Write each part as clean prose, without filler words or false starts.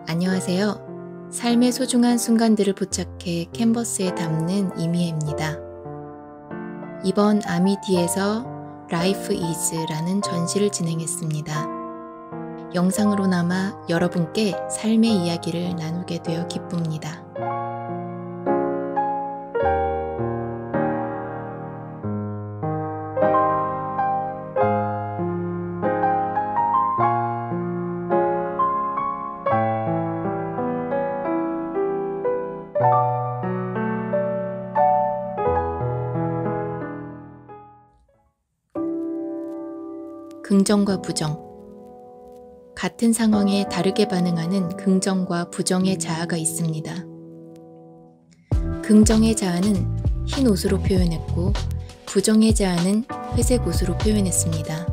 안녕하세요. 삶의 소중한 순간들을 포착해 캔버스에 담는 이미혜입니다. 이번 아미디에서 Life Is라는 전시를 진행했습니다. 영상으로나마 여러분께 삶의 이야기를 나누게 되어 기쁩니다. 긍정과 부정. 같은 상황에 다르게 반응하는 긍정과 부정의 자아가 있습니다. 긍정의 자아는 흰 옷으로 표현했고, 부정의 자아는 회색 옷으로 표현했습니다.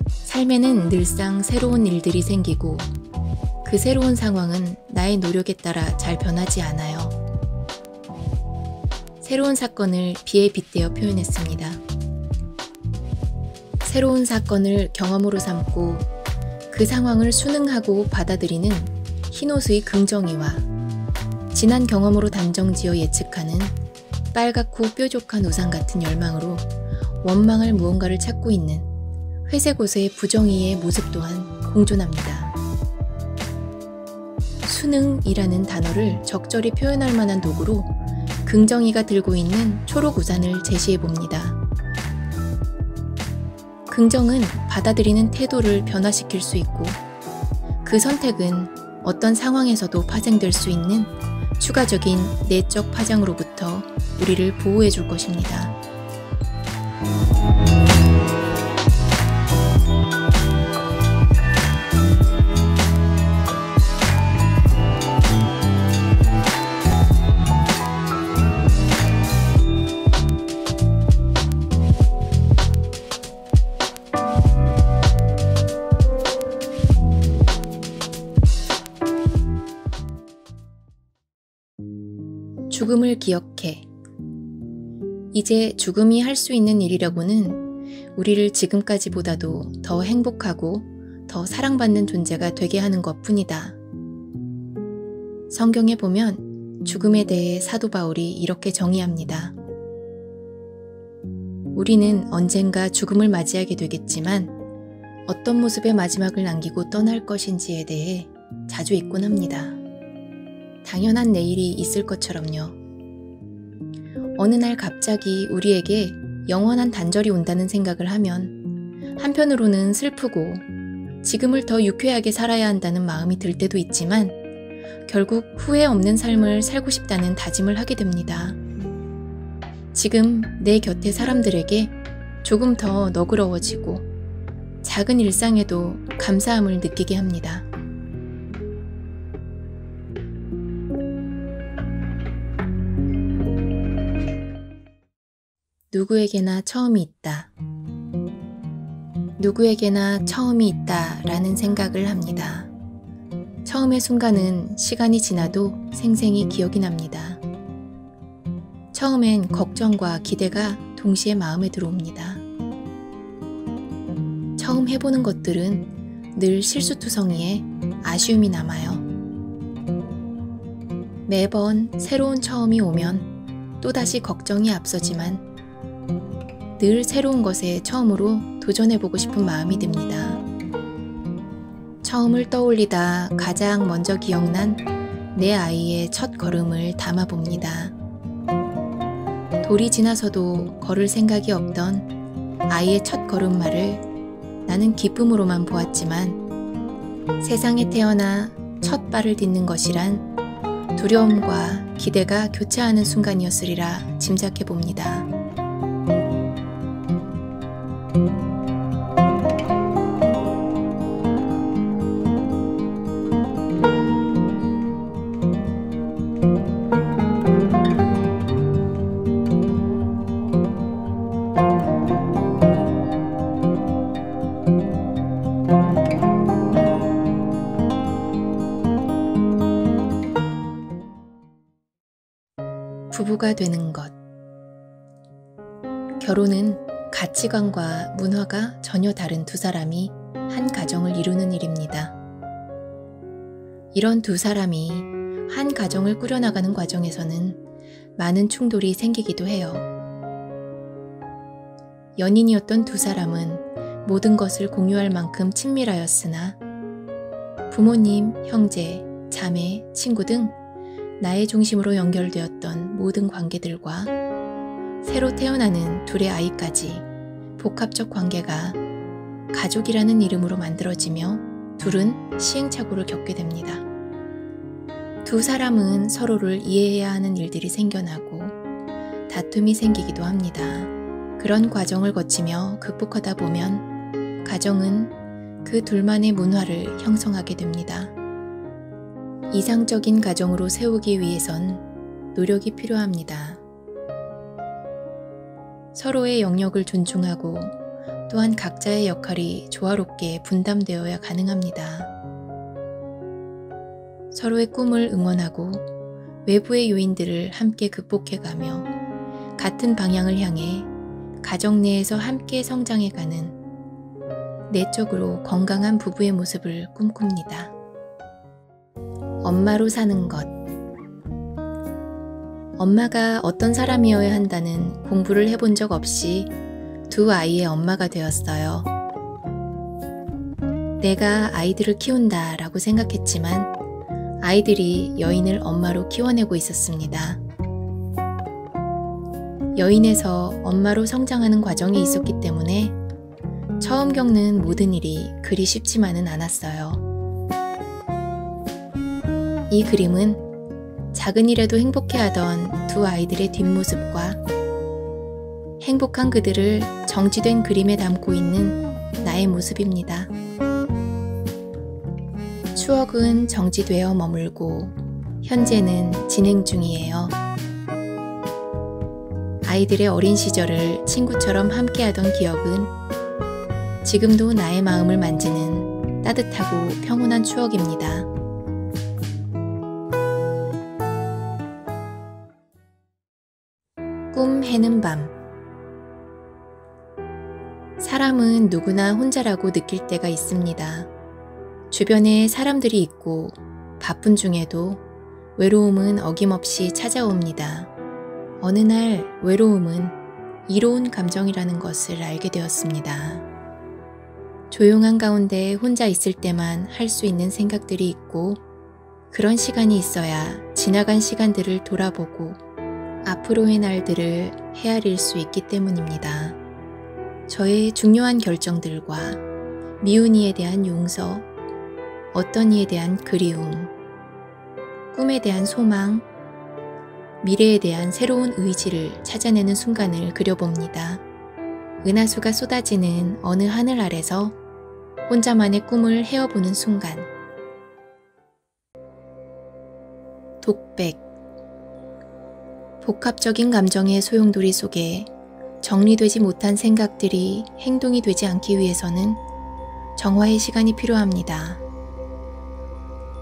삶에는 늘상 새로운 일들이 생기고, 그 새로운 상황은 나의 노력에 따라 잘 변하지 않아요. 새로운 사건을 비에 빗대어 표현했습니다. 새로운 사건을 경험으로 삼고 그 상황을 순응하고 받아들이는 흰옷의 긍정이와 지난 경험으로 단정지어 예측하는 빨갛고 뾰족한 우산 같은 열망으로 원망할 무언가를 찾고 있는 회색옷의 부정이의 모습 또한 공존합니다. 순응이라는 단어를 적절히 표현할 만한 도구로 긍정이가 들고 있는 초록 우산을 제시해 봅니다. 긍정은 받아들이는 태도를 변화시킬 수 있고, 그 선택은 어떤 상황에서도 파생될 수 있는 추가적인 내적 파장으로부터 우리를 보호해 줄 것입니다. 죽음을 기억해. 이제 죽음이 할 수 있는 일이라고는 우리를 지금까지보다도 더 행복하고 더 사랑받는 존재가 되게 하는 것뿐이다. 성경에 보면 죽음에 대해 사도 바울이 이렇게 정의합니다. 우리는 언젠가 죽음을 맞이하게 되겠지만 어떤 모습의 마지막을 남기고 떠날 것인지에 대해 자주 잊곤 합니다. 당연한 내일이 있을 것처럼요. 어느 날 갑자기 우리에게 영원한 단절이 온다는 생각을 하면 한편으로는 슬프고 지금을 더 유쾌하게 살아야 한다는 마음이 들 때도 있지만 결국 후회 없는 삶을 살고 싶다는 다짐을 하게 됩니다. 지금 내 곁의 사람들에게 조금 더 너그러워지고 작은 일상에도 감사함을 느끼게 합니다. 누구에게나 처음이 있다. 누구에게나 처음이 있다라는 생각을 합니다. 처음의 순간은 시간이 지나도 생생히 기억이 납니다. 처음엔 걱정과 기대가 동시에 마음에 들어옵니다. 처음 해보는 것들은 늘 실수투성이에 아쉬움이 남아요. 매번 새로운 처음이 오면 또다시 걱정이 앞서지만 늘 새로운 것에 처음으로 도전해보고 싶은 마음이 듭니다. 처음을 떠올리다 가장 먼저 기억난 내 아이의 첫 걸음을 담아봅니다. 돌이 지나서도 걸을 생각이 없던 아이의 첫 걸음마를 나는 기쁨으로만 보았지만 세상에 태어나 첫 발을 딛는 것이란 두려움과 기대가 교차하는 순간이었으리라 짐작해봅니다. 부부가 되는 것. 결혼은 가치관과 문화가 전혀 다른 두 사람이 한 가정을 이루는 일입니다. 이런 두 사람이 한 가정을 꾸려나가는 과정에서는 많은 충돌이 생기기도 해요. 연인이었던 두 사람은 모든 것을 공유할 만큼 친밀하였으나 부모님, 형제, 자매, 친구 등 나의 중심으로 연결되었던 모든 관계들과 새로 태어나는 둘의 아이까지 복합적 관계가 가족이라는 이름으로 만들어지며 둘은 시행착오를 겪게 됩니다. 두 사람은 서로를 이해해야 하는 일들이 생겨나고 다툼이 생기기도 합니다. 그런 과정을 거치며 극복하다 보면 가정은 그 둘만의 문화를 형성하게 됩니다. 이상적인 가정으로 세우기 위해선 노력이 필요합니다. 서로의 영역을 존중하고 또한 각자의 역할이 조화롭게 분담되어야 가능합니다. 서로의 꿈을 응원하고 외부의 요인들을 함께 극복해가며 같은 방향을 향해 가정 내에서 함께 성장해가는 내적으로 건강한 부부의 모습을 꿈꿉니다. 엄마로 사는 것. 엄마가 어떤 사람이어야 한다는 공부를 해본 적 없이 두 아이의 엄마가 되었어요. 내가 아이들을 키운다 라고 생각했지만 아이들이 여인을 엄마로 키워내고 있었습니다. 여인에서 엄마로 성장하는 과정이 있었기 때문에 처음 겪는 모든 일이 그리 쉽지만은 않았어요. 이 그림은 작은 일에도 행복해하던 두 아이들의 뒷모습과 행복한 그들을 정지된 그림에 담고 있는 나의 모습입니다. 추억은 정지되어 머물고 현재는 진행 중이에요. 아이들의 어린 시절을 친구처럼 함께하던 기억은 지금도 나의 마음을 만지는 따뜻하고 평온한 추억입니다. 꿈 해는 밤. 사람은 누구나 혼자라고 느낄 때가 있습니다. 주변에 사람들이 있고 바쁜 중에도 외로움은 어김없이 찾아옵니다. 어느 날 외로움은 이로운 감정이라는 것을 알게 되었습니다. 조용한 가운데 혼자 있을 때만 할 수 있는 생각들이 있고 그런 시간이 있어야 지나간 시간들을 돌아보고 앞으로의 날들을 헤아릴 수 있기 때문입니다. 저의 중요한 결정들과 미운 이에 대한 용서, 어떤 이에 대한 그리움, 꿈에 대한 소망, 미래에 대한 새로운 의지를 찾아내는 순간을 그려봅니다. 은하수가 쏟아지는 어느 하늘 아래서 혼자만의 꿈을 헤어보는 순간. 독백. 복합적인 감정의 소용돌이 속에 정리되지 못한 생각들이 행동이 되지 않기 위해서는 정화의 시간이 필요합니다.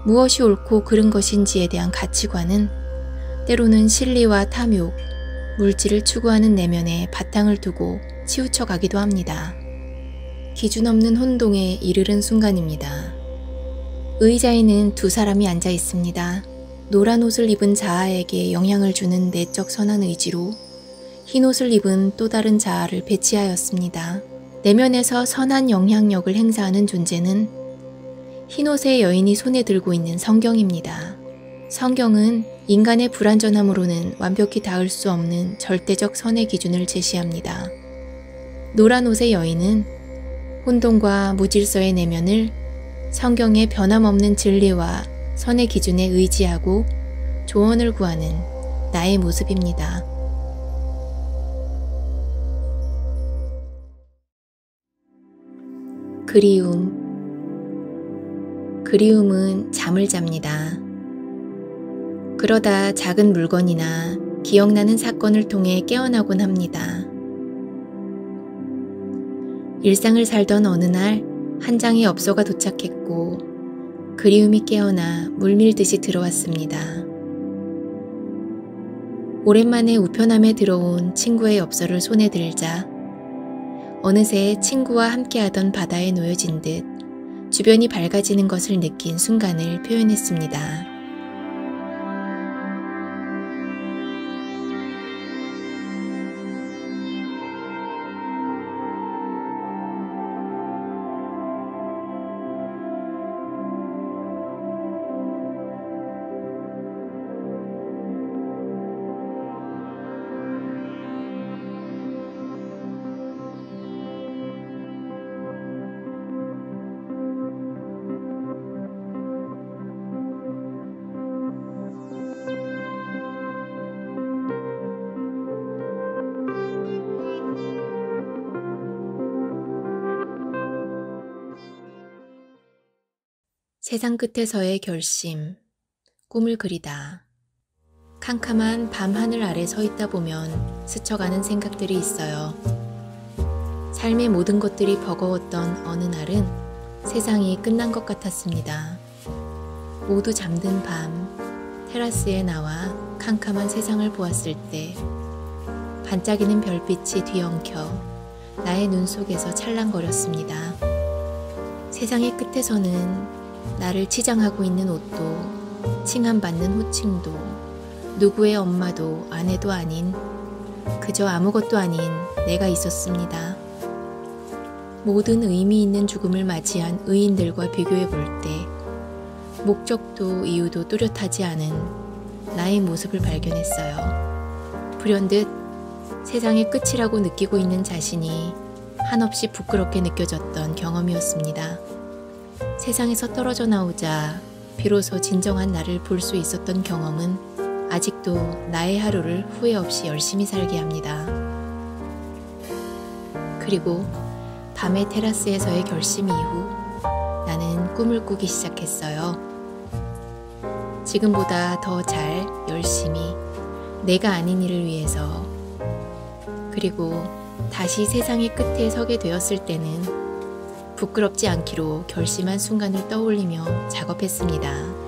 무엇이 옳고 그른 것인지에 대한 가치관은 때로는 실리와 탐욕, 물질을 추구하는 내면에 바탕을 두고 치우쳐 가기도 합니다. 기준 없는 혼동에 이르른 순간입니다. 의자에는 두 사람이 앉아 있습니다. 노란 옷을 입은 자아에게 영향을 주는 내적 선한 의지로 흰 옷을 입은 또 다른 자아를 배치하였습니다. 내면에서 선한 영향력을 행사하는 존재는 흰옷의 여인이 손에 들고 있는 성경입니다. 성경은 인간의 불완전함으로는 완벽히 닿을 수 없는 절대적 선의 기준을 제시합니다. 노란 옷의 여인은 혼돈과 무질서의 내면을 성경의 변함없는 진리와 선의 기준에 의지하고 조언을 구하는 나의 모습입니다. 그리움은 잠을 잡니다. 그러다 작은 물건이나 기억나는 사건을 통해 깨어나곤 합니다. 일상을 살던 어느 날 한 장의 엽서가 도착했고 그리움이 깨어나 물밀듯이 들어왔습니다. 오랜만에 우편함에 들어온 친구의 엽서를 손에 들자 어느새 친구와 함께하던 바다에 놓여진 듯 주변이 밝아지는 것을 느낀 순간을 표현했습니다. 세상 끝에서의 결심, 꿈을 그리다. 캄캄한 밤 하늘 아래 서 있다 보면 스쳐가는 생각들이 있어요. 삶의 모든 것들이 버거웠던 어느 날은 세상이 끝난 것 같았습니다. 모두 잠든 밤, 테라스에 나와 캄캄한 세상을 보았을 때 반짝이는 별빛이 뒤엉켜 나의 눈 속에서 찰랑거렸습니다. 세상의 끝에서는 나를 치장하고 있는 옷도, 칭함받는 호칭도, 누구의 엄마도 아내도 아닌 그저 아무것도 아닌 내가 있었습니다. 모든 의미 있는 죽음을 맞이한 의인들과 비교해 볼 때 목적도 이유도 뚜렷하지 않은 나의 모습을 발견했어요. 불현듯 세상의 끝이라고 느끼고 있는 자신이 한없이 부끄럽게 느껴졌던 경험이었습니다. 세상에서 떨어져 나오자 비로소 진정한 나를 볼 수 있었던 경험은 아직도 나의 하루를 후회 없이 열심히 살게 합니다. 그리고 밤의 테라스에서의 결심 이후 나는 꿈을 꾸기 시작했어요. 지금보다 더 잘, 열심히 내가 아닌 일을 위해서. 그리고 다시 세상의 끝에 서게 되었을 때는 부끄럽지 않기로 결심한 순간을 떠올리며 작업했습니다.